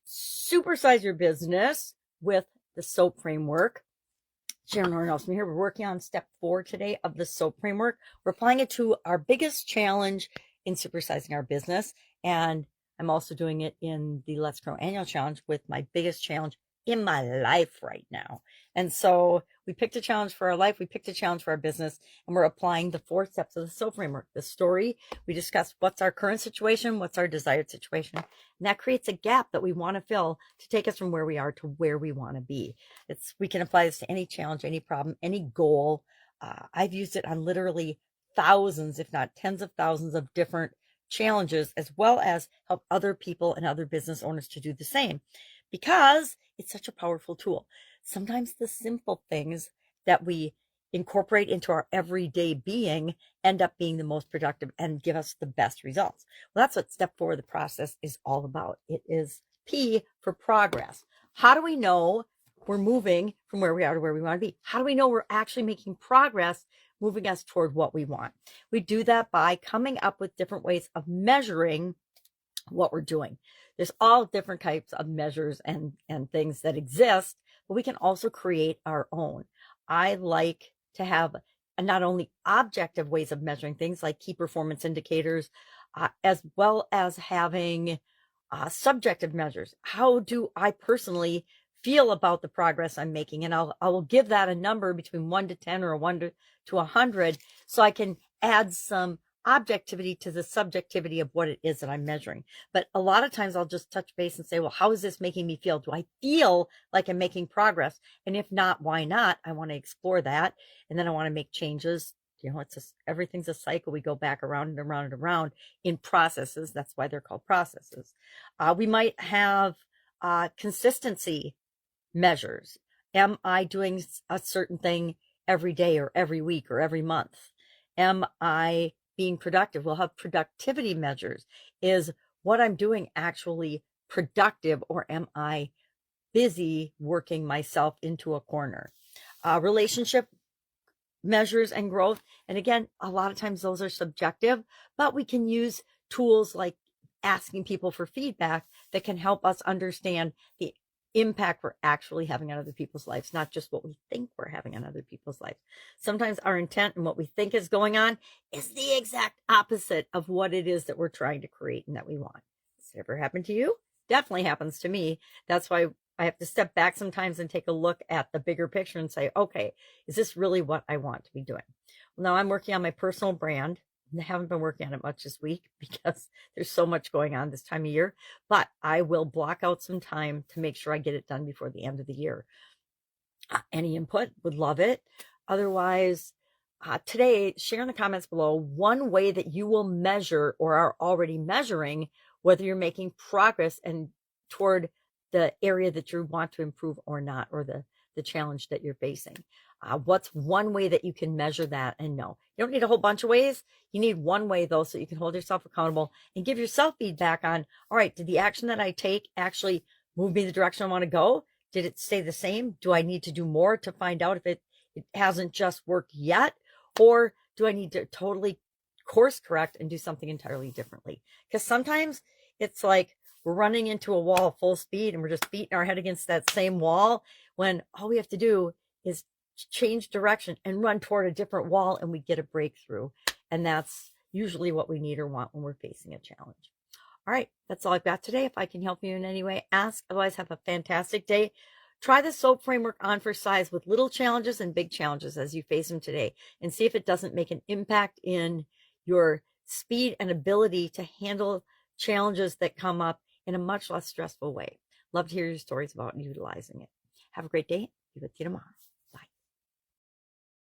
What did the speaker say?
Supersize Your Business with the SOAP framework. Sharon Horne-Ellstrom here. We're working on step 4 today of the SOAP framework. We're applying it to our biggest challenge in supersizing our business. And I'm also doing it in the Let's Grow annual challenge with my biggest challenge in my life right now. And so we picked a challenge for our life. We picked a challenge for our business, and we're applying the 4 steps of the SOAP framework. The story, we discussed what's our current situation, what's our desired situation. And that creates a gap that we want to fill to take us from where we are to where we want to be. We can apply this to any challenge, any problem, any goal. I've used it on literally thousands, if not tens of thousands of different challenges, as well as help other people and other business owners to do the same, because it's such a powerful tool. Sometimes the simple things that we incorporate into our everyday being end up being the most productive and give us the best results. Well, that's what step 4 of the process is all about. It is P for progress. How do we know we're moving from where we are to where we want to be? How do we know we're actually making progress, moving us toward what we want? We do that by coming up with different ways of measuring what we're doing. There's all different types of measures and things that exist, but we can also create our own. I like to have not only objective ways of measuring things like key performance indicators, as well as having subjective measures. How do I personally feel about the progress I'm making? And I will give that a number between 1 to 10 or 1 to 100, so I can add some objectivity to the subjectivity of what it is that I'm measuring. But a lot of times I'll just touch base and say, well, how is this making me feel? Do I feel like I'm making progress? And if not, why not? I want to explore that. And then I want to make changes. You know, everything's a cycle. We go back around and around and around in processes. That's why they're called processes. We might have consistency measures. Am I doing a certain thing every day or every week or every month? Am I being productive? We'll have productivity measures. Is what I'm doing actually productive, or am I busy working myself into a corner? Relationship measures and growth. And again, a lot of times those are subjective, but we can use tools like asking people for feedback that can help us understand the impact we're actually having on other people's lives, not just what we think we're having on other people's lives. Sometimes our intent and what we think is going on is the exact opposite of what it is that we're trying to create and that we want. Does it ever happen to you? Definitely happens to me. That's why I have to step back sometimes and take a look at the bigger picture and say, okay, is this really what I want to be doing? Well, now I'm working on my personal brand. I haven't been working on it much this week because there's so much going on this time of year, but I will block out some time to make sure I get it done before the end of the year. Any input, would love it. Otherwise, today, share in the comments below one way that you will measure or are already measuring whether you're making progress and toward the area that you want to improve or not, or the challenge that you're facing. What's one way that you can measure that and know? You don't need a whole bunch of ways. You need one way, though, so you can hold yourself accountable and give yourself feedback on, all right, did the action that I take actually move me the direction I want to go? Did it stay the same? Do I need to do more to find out if it hasn't just worked yet? Or do I need to totally course correct and do something entirely differently? Because sometimes it's like we're running into a wall full speed and we're just beating our head against that same wall, when all we have to do is change direction and run toward a different wall, and we get a breakthrough. And that's usually what we need or want when we're facing a challenge. All right, that's all I've got today. If I can help you in any way, ask. Otherwise, have a fantastic day. Try the SOAP framework on for size with little challenges and big challenges as you face them today, and see if it doesn't make an impact in your speed and ability to handle challenges that come up in a much less stressful way. Love to hear your stories about utilizing it. Have a great day. Be with you tomorrow.